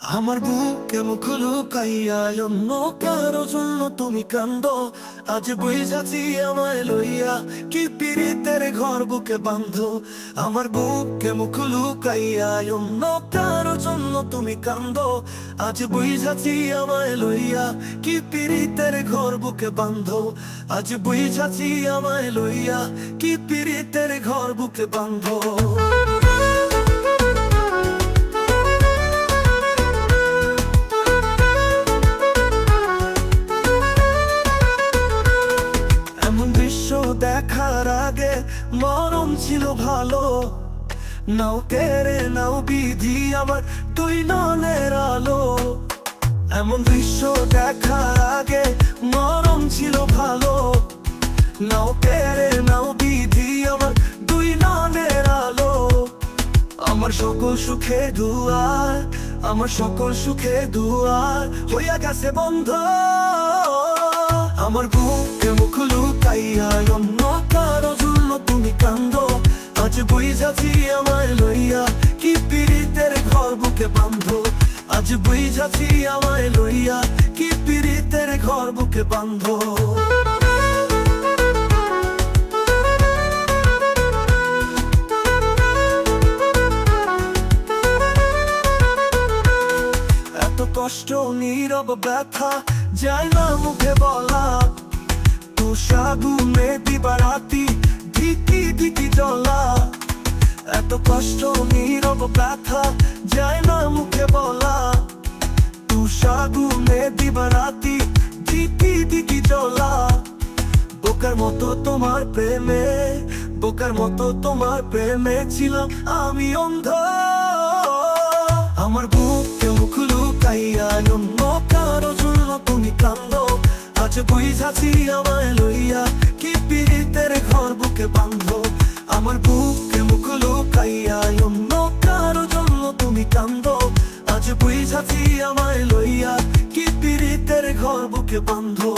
আমার বুকে মুখ লুকাইয়া অন্য কারো জন্য তুমি কান্দো। আজ বুঝাছি আমায় লইয়া কি পীড়িতের ঘর বুকে বাঁধো। আমার বুকে মুখ লুকাইয়া অন্য কারো জন্য তুমি কান্দো। আজ বুঝাছি আমায় লইয়া কি পীড়িতের ঘর বুকে বাঁধো। আজ বুঝাছি আমায় লইয়া কি পীড়িতের ঘর বুকে বাঁধো। দেখার আগে মরণ ছিল ভালো, নাও কেড়ে নাও বিধি আমার তুই ননের আলো। এমন দৃশ্য দেখার আগে মরণ ছিল ভালো, নাও কেড়ে নাও বিধি আমার তুই ননের আলো। আমার সকল সুখে দুয়ার, আমার সকল সুখে দুয়ার হইয়া গেছে বন্ধ। আমার বুকে মুখ লুকাইয়া অন্য কারো জন্য তুমি কান্দো। আজ বুঝাছি আমায় লইয়া কি পীড়িতের ঘর বুকে বাঁধো। আজ বুঝাছি আমায় লইয়া কি পীড়িতের ঘর বুকে বাঁধো। এত কষ্ট নীরব ব্যথা যায় না মুখে বলা। তুষাগুনে দিবারাতি ধিকি ধিকি জ্বলা। এত কষ্ট নীরব ব্যথা যায় না মুখে বলা। তুষাগুনে দিবারাতি ধিকি ধিকি জ্বলা। বোকার মতো তোমার প্রেমে, বোকার মতো তোমার প্রেমে ছিলাম আমি অন্ধ। আমার বুকে মুখ লুকাইয়া অন্য কারো জন্য তুমি কান্দো। আজ বুঝাছি আমায় লইয়া কি পীড়িতের ঘর বুকে বাঁধো। আমার বুকে মুখ লুকাইয়া অন্য কারো জন্য তুমি কান্দো। আজ বুঝাছি আমায় লইয়া কি পীড়িতের ঘর বুকে বাঁধো।